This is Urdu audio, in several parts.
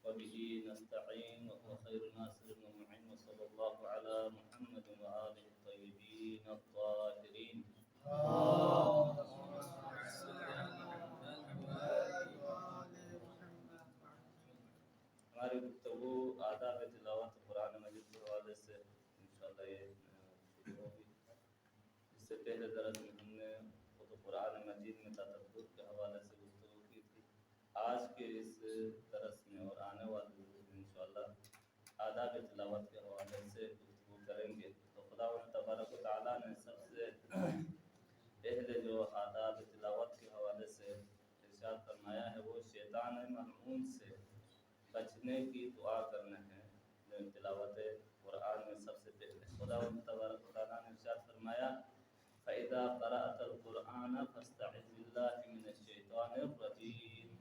وبه نستعين وهو خير ناصر ومعين وصلى الله على محمد وآله الطيبين الطاهرين. ہماری گفتگو آداب تلاوت قرآن مجید کے حوالے سے انشاءاللہ یہ شروع ہوگی۔ اس سے پہلے درس میں ہم نے خود قرآن مجید میں تدبر کے حوالے سے گفتگو کی تھی۔ آج کے اس درس میں اور آنے والے درس میں انشاءاللہ آداب تلاوت کے حوالے سے گفتگو کریں گے۔ تو خداوند تبارک و تعالیٰ نے سب سے پہلے جو آداب تلاوت کے حوالے سے ارشاد فرمایا ہے وہ شیطان ملعون سے بچنے کی دعا کرنا ہے۔ تلاوت قرآن میں سب سے پہلے خداوند تبارک و تعالیٰ نے ارشاد فرمایا فَإِذَا قَرَأْتَ الْقُرْآنَ فَاسْتَعِذْ بِاللَّهِ مِنَ الشَّيْطَانِ الرَّجِيمِ،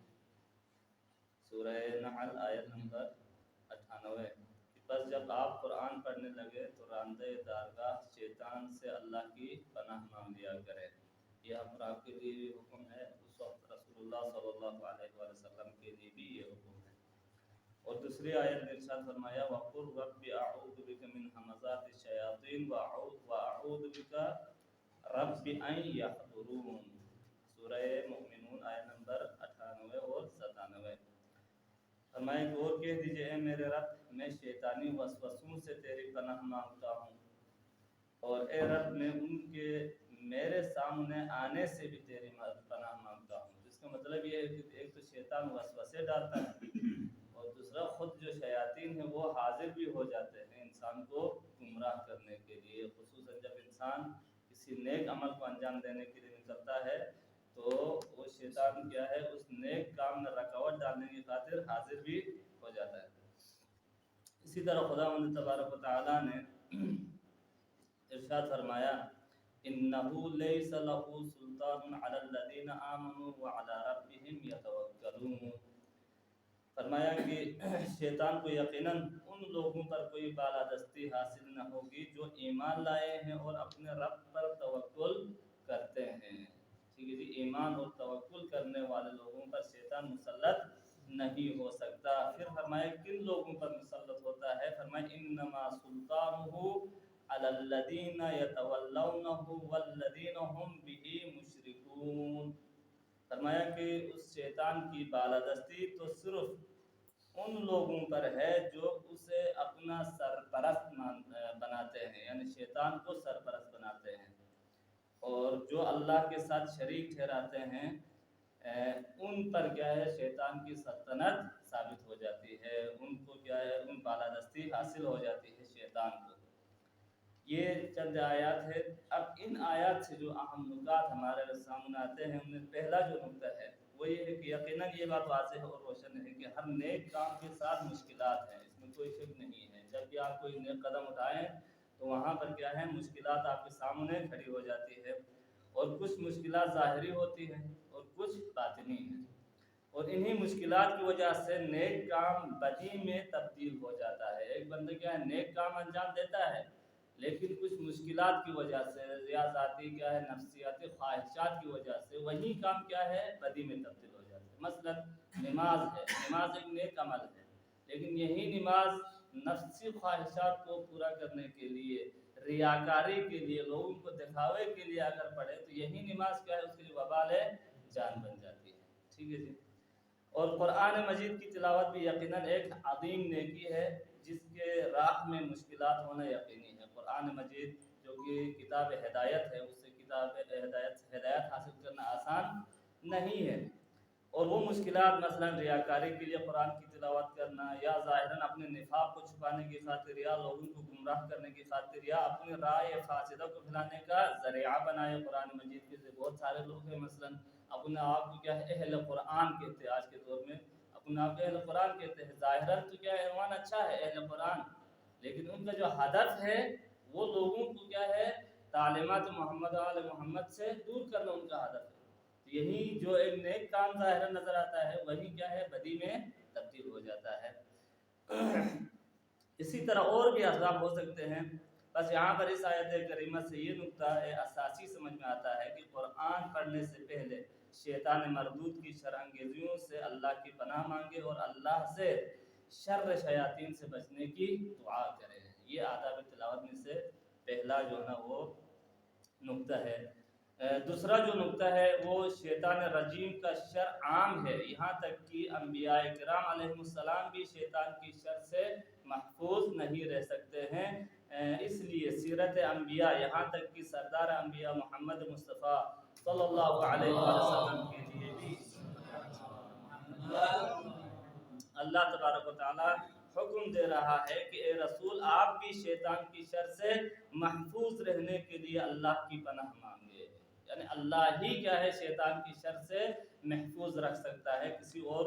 سورہ نحل آیت نمبر 98۔ بس جب آپ قرآن پڑھنے لگے تو راندہ دارگاہ شیطان سے اللہ کی پناہ مانگ لیا کرے۔ یہ ہم آپ کے لیے بھی حکم ہے، اس وقت رسول اللہ صلی اللہ علیہ وسلم کے لیے بھی یہ حکم ہے۔ اور دوسری آیت میں ارشاد فرمایا وَقُلْ رَبِّ أَعُوذُ بِكَ مِنْ ہَمَزَاتِ الشَّيَاطِينِ وَأَعُوذُ بِكَ رَبِّ أَنْ يَحْضُرُونِ، سورہ مومنون آیت نمبر 98 اور 97۔ فرمایا کہ اور کہہ دیجئے اے میرے رب میں شیطانی وسوسوں سے تیری پناہ مانگتا ہوں، اور اے رب میں ان کے میرے سامنے آنے سے بھی تیری پناہ مانگتا ہوں۔ جس کا مطلب یہ ہے کہ ایک تو شیطان وسوسے ڈالتا ہے اور دوسرا خود جو شیاطین ہیں وہ حاضر بھی ہو جاتے ہیں انسان کو گمراہ کرنے کے لیے، خصوصاً جب انسان کسی نیک عمل کو انجام دینے کے لیے نکلتا ہے تو وہ شیطان کیا ہے اس نیک کام میں رکاوٹ ڈالنے کی خاطر حاضر بھی ہو جاتا ہے۔ اسی طرح خداوند تبارک و تعالیٰ نے ارشاد فرمایا انہو لیس لہ سلطان علی الذین آمنوا وعلی ربہم یتوکلون، فرمایا کہ شیطان کو یقیناً ان لوگوں پر کوئی بالادستی حاصل نہ ہوگی جو ایمان لائے ہیں اور اپنے رب پر توکل کرتے ہیں۔ ٹھیک ہے جی، ایمان اور توکل کرنے والے لوگوں پر شیطان مسلط نہیں ہو سکتا۔ پھر فرمایا کن لوگوں پر مسلط ہوتا ہے، فرمایا انما سلطانہ علی الذین یتولونہ والذین هم بہ مشرکون، فرمایا کہ اس شیطان کی بالادستی تو صرف ان لوگوں پر ہے جو اسے اپنا سرپرست بناتے ہیں، یعنی شیطان کو سرپرست بناتے ہیں، اور جو اللہ کے ساتھ شریک ٹھہراتے ہیں ان پر کیا ہے شیطان کی سلطنت ثابت ہو جاتی ہے، ان کو کیا ہے ان بالادستی حاصل ہو جاتی ہے شیطان کو۔ یہ چند آیات ہے۔ اب ان آیات سے جو اہم نکات ہمارے سامنے آتے ہیں ان میں پہلا جو نکتہ ہے وہ یہ ہے کہ یقیناً یہ بات واضح اور روشن ہے کہ ہر نیک کام کے ساتھ مشکلات ہیں، اس میں کوئی شک نہیں ہے۔ جب بھی آپ کوئی نیک قدم اٹھائیں تو وہاں پر کیا ہے مشکلات آپ کے سامنے کھڑی ہو جاتی ہے، اور کچھ مشکلات ظاہری ہوتی ہیں اور کچھ باطنی ہیں، اور انہی مشکلات کی وجہ سے نیک کام بدی میں تبدیل ہو جاتا ہے۔ ایک بندہ کیا ہے نیک کام انجام دیتا ہے لیکن کچھ مشکلات کی وجہ سے ریاضاتی کیا ہے نفسیاتی خواہشات کی وجہ سے وہی کام کیا ہے بدی میں تبدیل ہو جاتا ہے۔ مثلا نماز ہے، نماز ایک نیک عمل ہے، لیکن یہی نماز نفسی خواہشات کو پورا کرنے کے لیے، ریاکاری کے لیے، لوگوں کو دکھاوے کے لیے اگر پڑھے تو یہی نماز کیا ہے اس کے لیے وبال جان بن جاتی ہے۔ ٹھیک ہے جی۔ اور قرآن مجید کی تلاوت بھی یقیناً ایک عظیم نیکی ہے جس کے راہ میں مشکلات ہونا یقینی ہے۔ قرآن مجید جو کہ کتاب ہدایت ہے، اس سے کتاب ہدایت حاصل کرنا آسان نہیں ہے، اور وہ مشکلات مثلا ریاکاری کے لیے قرآن کی تلاوت کرنا، یا ظاہراً اپنے نفاق کو چھپانے کی خاطر، یا لوگوں کو گمراہ کرنے کی خاطر، یا اپنی رائے فاسدہ کو پھیلانے کا ذریعہ بنائے قرآن مجید کے۔ بہت سارے لوگ ہیں مثلا اپنے آپ کو کیا ہے اہل قرآن کہتے ہیں، آج کے دور میں اپنے آپ کو اہل قرآن کہتے ہیں، ظاہراً تو کیا ہے عنوان اچھا ہے اہل قرآن، لیکن ان کا جو ہدف ہے وہ لوگوں کو کیا ہے تعلیمات محمد آل محمد سے دور کرنا ان کا ہدف ہے۔ تو یہی جو ایک نیک کام ظاہرا نظر آتا ہے وہی کیا ہے بدی میں تبدیل ہو جاتا ہے۔ اسی طرح اور بھی اسباب ہو سکتے ہیں، بس یہاں پر اس آیت کریمہ سے یہ نکتہ اساسی سمجھ میں آتا ہے کہ قرآن پڑھنے سے پہلے شیطان مردود کی شرانگیزیوں سے اللہ کی پناہ مانگے اور اللہ سے شر شیاطین سے بچنے کی دعا کریں۔ یہ آداب تلاوت میں سے پہلا جو ہے نا وہ نقطہ ہے۔ دوسرا جو نقطہ ہے وہ شیطان رجیم کا شر عام ہے، یہاں تک کہ انبیاء کرام علیہ السلام بھی شیطان کی شر سے محفوظ نہیں رہ سکتے ہیں۔ اس لیے سیرت انبیاء یہاں تک کہ سردار انبیاء محمد مصطفیٰ صلی اللہ علیہ وسلم کے لیے بھی اللہ تبارک و تعالیٰ حکم دے رہا ہے کہ اے رسول آپ بھی شیطان کی شر سے محفوظ رہنے کے لیے اللہ کی پناہ مانگے، یعنی اللہ ہی کیا ہے شیطان کی شر سے محفوظ رکھ سکتا ہے، کسی اور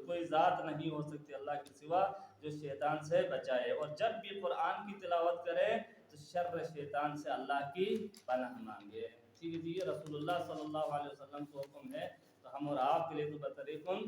کوئی ذات نہیں ہو سکتی اللہ کے سوا جو شیطان سے بچائے۔ اور جب بھی قرآن کی تلاوت کریں تو شر شیطان سے اللہ کی پناہ مانگے۔ ٹھیک ہے جی، یہ رسول اللہ صلی اللہ علیہ وسلم کو حکم ہے، تو ہم اور آپ کے لیے تو بطریقن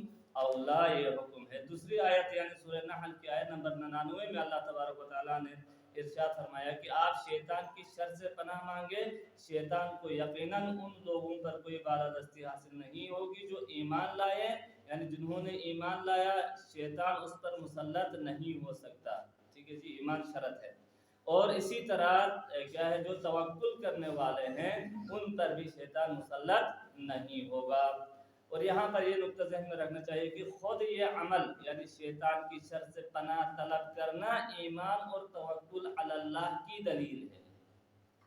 اولا یہ حکم ہے۔ دوسری آیت یعنی سورہ نحل کی آیت نمبر 99 میں اللہ تبارک و تعالیٰ نے ارشاد فرمایا کہ آپ شیطان کی شر سے پناہ مانگے، شیطان کو یقیناً ان لوگوں پر کوئی بالادستی حاصل نہیں ہوگی جو ایمان لائے، یعنی جنہوں نے ایمان لایا شیطان اس پر مسلط نہیں ہو سکتا۔ ٹھیک ہے جی، ایمان شرط ہے۔ اور اسی طرح کیا ہے جو توکل کرنے والے ہیں ان پر بھی شیطان مسلط نہیں ہوگا۔ اور یہاں پر یہ نقطہ ذہن میں رکھنا چاہیے کہ خود یہ عمل یعنی شیطان کی شر سے پناہ طلب کرنا ایمان اور توکل علی اللہ کی دلیل ہے۔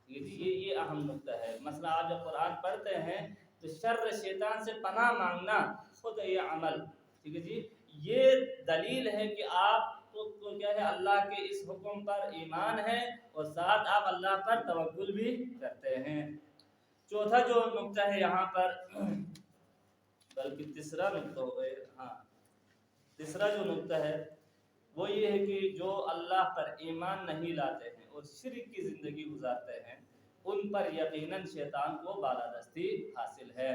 یہ اہم نقطہ ہے۔ مثلا آپ جب قرآن پڑھتے ہیں تو شر شیطان سے پناہ مانگنا خود یہ عمل، ٹھیک ہے جی، یہ دلیل ہے کہ آپ کو کیا ہے اللہ کے اس حکم پر ایمان ہے اور ساتھ آپ اللہ پر توکل بھی کرتے ہیں۔ چوتھا جو نقطہ ہے یہاں پر، بلکہ تیسرا نقطہ ہو گئے، ہاں تیسرا جو نقطہ ہے وہ یہ ہے کہ جو اللہ پر ایمان نہیں لاتے ہیں اور شرک کی زندگی گزارتے ہیں ان پر یقیناً شیطان کو بالادستی حاصل ہے،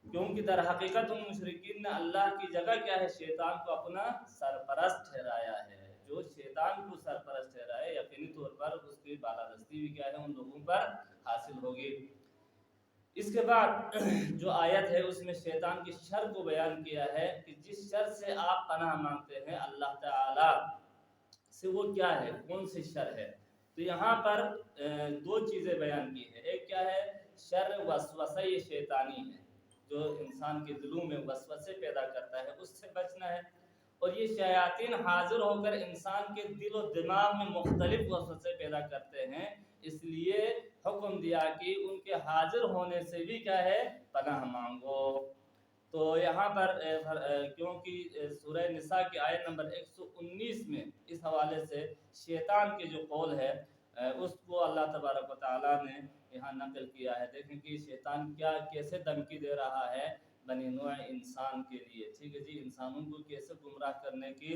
کیونکہ در حقیقت ان مشرکین نے اللہ کی جگہ کیا ہے شیطان کو اپنا سرپرست ٹھہرایا ہے۔ جو شیطان کو سرپرست ٹھہرائے یقینی طور پر اس کی بالادستی بھی کیا ہے ان لوگوں پر حاصل ہوگی۔ اس کے بعد جو آیت ہے اس میں شیطان کی شر کو بیان کیا ہے کہ جس شر سے آپ پناہ مانگتے ہیں اللہ تعالی سے وہ کیا ہے، کون سی شر ہے۔ تو یہاں پر دو چیزیں بیان کی ہیں، ایک کیا ہے شر وسوسہ شیطانی ہے جو انسان کے دلوں میں وسوسے پیدا کرتا ہے، اس سے بچنا ہے۔ اور یہ شیاطین حاضر ہو کر انسان کے دل و دماغ میں مختلف وسوسے پیدا کرتے ہیں، اس لیے حکم دیا کہ ان کے حاضر ہونے سے بھی کیا ہے پناہ مانگو۔ تو یہاں پر کیونکہ سورہ نساء کی آیت نمبر 119 میں اس حوالے سے شیطان کے جو قول ہے اس کو اللہ تبارک و تعالیٰ نے یہاں نقل کیا ہے۔ دیکھیں کہ شیطان کیسے دھمکی دے رہا ہے بنی نوع انسان کے لیے، ٹھیک ہے جی، انسانوں کو کیسے گمراہ کرنے کی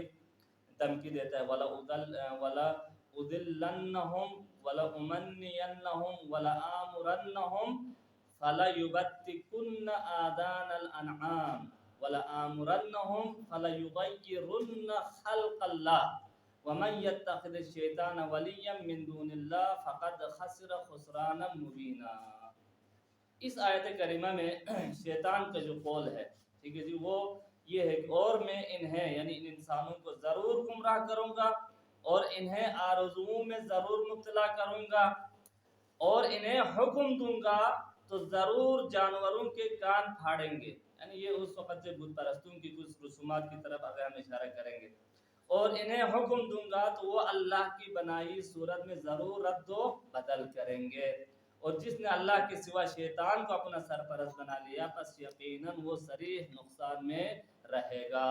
دھمکی دیتا ہے۔ وَلَا أُضِلَّنَّهُمْ وَلَا أُمَنِّيَنَّهُمْ وَلَا آمُرَنَّهُمْ فَلَيُبَتِّكُنَّ آذَانَ الْأَنْعَامِ وَلَا آمُرَنَّهُمْ فَلَيُغَيِّرُنَّ خَلْقَ اللَّهِ وَمَن يَتَّخِذِ الشَّيْطَانَ وَلِيًّا مِّن دُونِ اللَّهِ فَقَدْ خَسِرَ خُسْرَانًا مُبِينًا۔ اس آیت کریمہ میں شیطان کا جو قول ہے، ٹھیک ہے جی، وہ یہ ہے کہ اور میں انہیں یعنی ان انسانوں کو ضرور گمراہ کروں گا اور انہیں آرزوؤں میں ضرور مبتلا کروں گا اور انہیں حکم دوں گا تو ضرور جانوروں کے کان پھاڑیں گے، یعنی یہ اس وقت سے بت پرستوں کی کچھ رسومات کی طرف اگر ہم اشارہ کریں گے، اور انہیں حکم دوں گا تو وہ اللہ کی بنائی صورت میں ضرور رد و بدل کریں گے، اور جس نے اللہ کے سوا شیطان کو اپنا سرپرست بنا لیا پس یقیناً وہ صریح نقصان میں رہے گا۔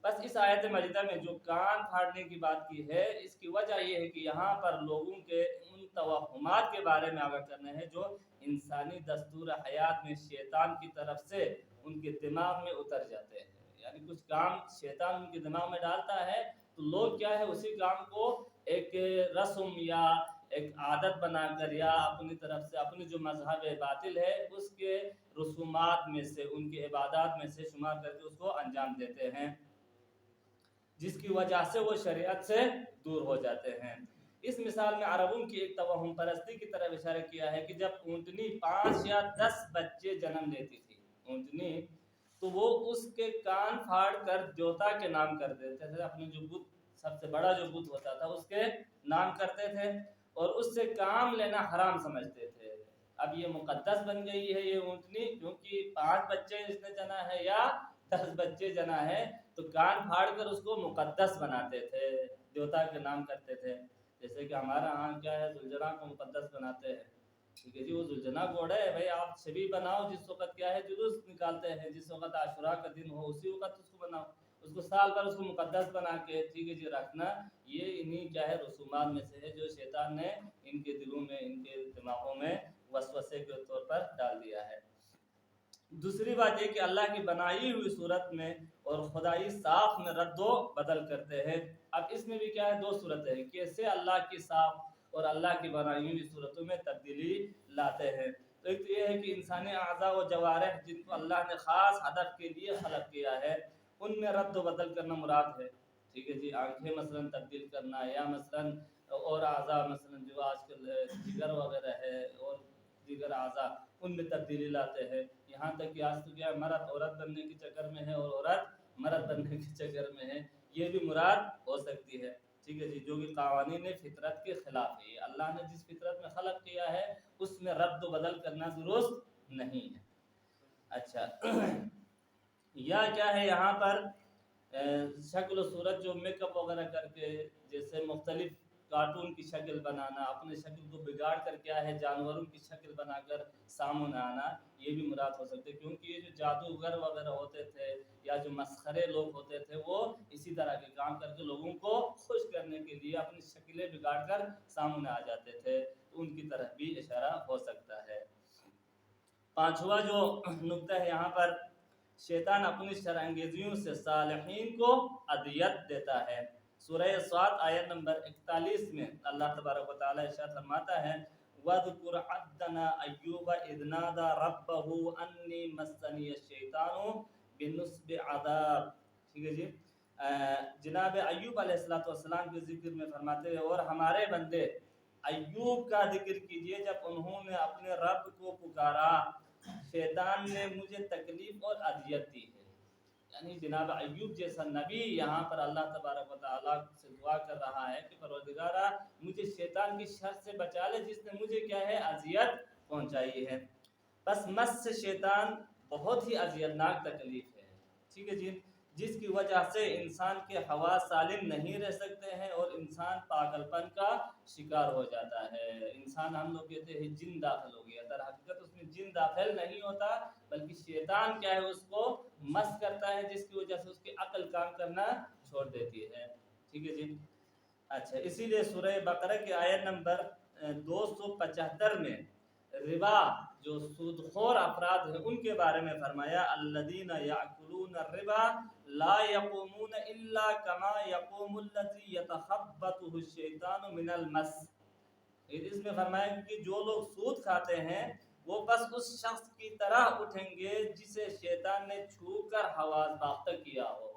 بس اس آیت مجیدہ میں جو کان پھاڑنے کی بات کی ہے اس کی وجہ یہ ہے کہ یہاں پر لوگوں کے ان توہمات کے بارے میں آگاہ کرنا ہے جو انسانی دستور حیات میں شیطان کی طرف سے ان کے دماغ میں اتر جاتے ہیں، یعنی کچھ کام شیطان ان کے دماغ میں ڈالتا ہے تو لوگ کیا ہے اسی کام کو ایک رسم یا ایک عادت بنا کر یا اپنی طرف سے اپنی جو مذہب باطل ہے اس کے رسومات میں سے ان کے عبادات میں سے شمار کر کے اس کو انجام دیتے ہیں، جس کی وجہ سے وہ شریعت سے دور ہو جاتے ہیں۔ اس مثال میں عربوں کی ایک توہم پرستی کی طرف اشارہ کیا ہے کہ جب اونٹنی 5 یا 10 بچے جنم لیتی تھی، اونٹنی تو وہ اس کے کان پھاڑ کر دیوتا کے نام کر دیتے تھے، اپنے جو بت سب سے بڑا جو بت ہوتا تھا اس کے نام کرتے تھے اور اس سے کام لینا حرام سمجھتے تھے۔ اب یہ مقدس بن گئی ہے یہ اونٹنی، کیونکہ 5 بچے اس نے جنا ہے یا 10 بچے جنا ہے، تو کان پھاڑ کر اس کو مقدس بناتے تھے، دیوتا کے نام کرتے تھے۔ جیسے کہ ہمارا ہاں کیا ہے، ذوالجلال کو مقدس بناتے ہیں، ٹھیک ہے جی، وہ ذوالجلال گوڑا ہے بھائی، آپ شبی بناؤ، جس وقت کیا ہے جلوس نکالتے ہیں، جس وقت عاشورہ کا دن ہو اسی وقت اس کو بناؤ، اس کو سال بھر اس کو مقدس بنا کے، ٹھیک ہے جی، رکھنا، یہ انہی کیا ہے رسومات میں سے ہے جو شیطان نے ان کے دلوں میں، ان کے دماغوں میں وسوسے کے طور پر ڈال دیا ہے۔ دوسری بات یہ کہ اللہ کی بنائی ہوئی صورت میں اور خدائی صاف میں رد و بدل کرتے ہیں۔ اب اس میں بھی کیا ہے، 2 صورتیں ہیں، کیسے اللہ کی صاف اور اللہ کی بنائی ہوئی صورتوں میں تبدیلی لاتے ہیں۔ تو ایک تو یہ ہے کہ انسانی اعضاء و جوارح جن کو اللہ نے خاص ہدف کے لیے خلق کیا ہے، ان میں رد و بدل کرنا مراد ہے، ٹھیک ہے جی، آنکھیں مثلا تبدیل کرنا، یا مثلا اور اعضاء مثلا جو آج کل جگر وغیرہ ہے اور دیگر اعضاء ان میں تبدیلی لاتے ہیں۔ یہاں تک کہ آج تو کیا مرد عورت بننے کے چکر میں ہے اور عورت مرد بننے کے چکر میں ہے، یہ بھی مراد ہو سکتی ہے، ٹھیک ہے جی، جو کہ قوانین فطرت کے خلاف ہے۔ اللہ نے جس فطرت میں خلق کیا ہے اس میں رد و بدل کرنا درست نہیں ہے۔ اچھا یا کیا ہے یہاں پر شکل و صورت جو میک اپ وغیرہ کر کے، جیسے مختلف کارٹون کی شکل بنانا، اپنے شکل کو بگاڑ کر کیا ہے جانوروں کی شکل بنا کر سامنے آنا، یہ بھی مراد ہو سکتے، کیونکہ یہ جو جادوگر وغیرہ ہوتے تھے یا جو مسخرے لوگ ہوتے تھے وہ اسی طرح کے کام کر کے لوگوں کو خوش کرنے کے لیے اپنی شکلیں بگاڑ کر سامنے آ جاتے تھے، تو ان کی طرف بھی اشارہ ہو سکتا ہے۔ 5واں جو نقطہ ہے یہاں پر، شیطان اپنی شرانگیزیوں سے صالحین کو اذیت دیتا ہے۔ سورہ صاد آیت نمبر 41 میں اللہ تبارک و تعالی ارشاد فرماتا ہے وَاذْكُرْ عَبْدَنَا أَيُّوبَ إِذْ نَادَى رَبَّهُ أَنِّي مَسَّنِيَ الشَّيْطَانُ بِنُصْبِ عَذَابٍ، ٹھیک ہے جی، جناب ایوب علیہ السلام کے ذکر میں فرماتے ہیں، اور ہمارے بندے ایوب کا ذکر کیجئے جب انہوں نے اپنے رب کو پکارا، شیطان نے مجھے تکلیف اور اذیت دی ہے۔ یعنی جناب ایوب جیسا نبی یہاں پر اللہ تبارک و تعالیٰ سے دعا کر رہا ہے کہ پروردگارا مجھے شیطان کی شر سے بچا لے جس نے مجھے کیا ہے اذیت پہنچائی ہے۔ بس مس سے شیطان بہت ہی اذیتناک تکلیف ہے، ٹھیک ہے جی، جس کی وجہ سے انسان کے حواس سالم نہیں رہ سکتے ہیں اور انسان پاگل پن کا شکار ہو جاتا ہے۔ انسان ہم لوگ کہتے ہیں جن داخل ہو گیا، در حقیقت اس میں جن داخل نہیں ہوتا بلکہ شیطان کیا ہے اس کو مس کرتا ہے، جس کی وجہ سے اس کی عقل کام کرنا چھوڑ دیتی ہے، ٹھیک ہے جی۔ اچھا اسی لیے سورہ بقرہ کی آیت نمبر 275 میں ربا جو سود خور افراد ہیں ان کے بارے میں فرمایا الذین یأکلون الربا لا یقومون الا کما یقوم الذی یتخبطہ الشیطان من المس، اس میں فرمایا کہ جو لوگ سود کھاتے ہیں وہ بس اس شخص کی طرح اٹھیں گے جسے شیطان نے چھو کر حواس باختہ کیا ہو۔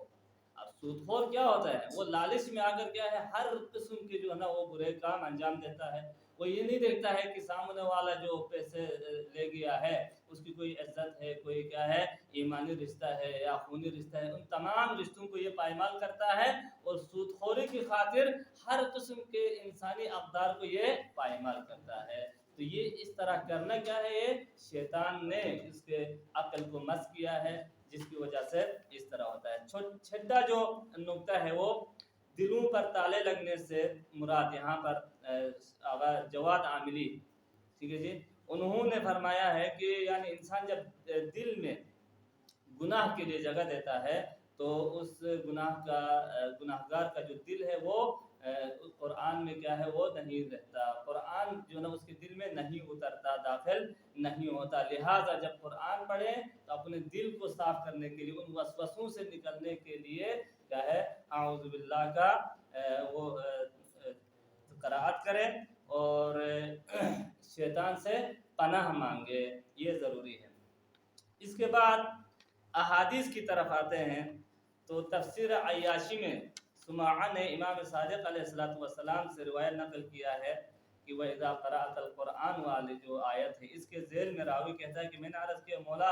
اب سود خور کیا ہوتا ہے، وہ لالچ میں آ کر کیا ہے ہر قسم کے جو ہے نا وہ برے کام انجام دیتا ہے، وہ یہ نہیں دیکھتا ہے کہ سامنے والا جو پیسے لے گیا ہے اس کی کوئی عزت ہے، کوئی کیا ہے ایمانی رشتہ ہے یا خونی رشتہ ہے، ان تمام رشتوں کو یہ پائمال کرتا ہے اور سود خوری کی خاطر ہر قسم کے انسانی اقدار کو یہ پائمال کرتا ہے۔ تو یہ اس طرح کرنا کیا ہے، یہ شیطان نے اس کے عقل کو مس کیا ہے جس کی وجہ سے اس طرح ہوتا ہے۔ چھٹا جو نقطہ ہے وہ دلوں پر تالے لگنے سے مراد یہاں پر جواد عاملی، ٹھیک ہے جی، انہوں نے فرمایا ہے کہ یعنی انسان جب دل میں گناہ کے لیے جگہ دیتا ہے تو اس گناہگار کا جو دل ہے وہ قرآن میں کیا ہے وہ نہیں رہتا، قرآن جو نا اس کے دل میں نہیں اترتا، داخل نہیں ہوتا، لہٰذا جب قرآن پڑھیں تو اپنے دل کو صاف کرنے کے لیے، ان وسوسوں سے نکلنے کے لیے کیا ہے اعوذ باللہ کا وہ قرأت کریں اور شیطان سے پناہ مانگے، یہ ضروری ہے۔ اس کے بعد احادیث کی طرف آتے ہیں تو تفسیر عیاشی میں سماعہ نے امام صادق علیہ السلام سے روایت نقل کیا ہے کہ وَإِذَا قَرَأْتَ الْقُرْآنَ والی جو آیت ہے اس کے ذیل میں راوی کہتا ہے کہ میں نے عرض کیا مولا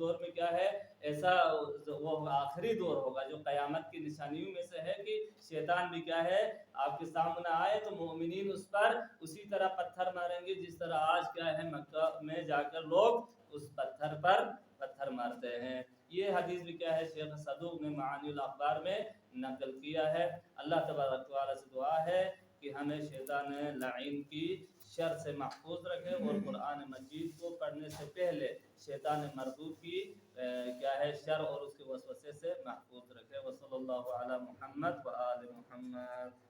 دور میں کیا ہے ایسا وہ آخری دور ہوگا جو قیامت کی نشانیوں میں سے ہے کہ شیطان بھی کیا ہے آپ کے سامنے آئے تو مومنین اس پر اسی طرح پتھر ماریں گے جس طرح آج کیا ہے مکہ میں جا کر لوگ اس پتھر پر پتھر مارتے ہیں. یہ حدیث بھی کیا ہے شیخ صدوق نے معانی الاخبار میں نقل کیا ہے. اللہ تبارک و تعالی سے دعا ہے کہ ہمیں شیطان لعین کی شر سے محفوظ رکھے اور قرآن مجید کو پڑھنے سے پہلے شیطان مردود کی کیا ہے شر اور اس کے وسوسے سے محفوظ رکھے. وصلی اللہ علی محمد و آل محمد.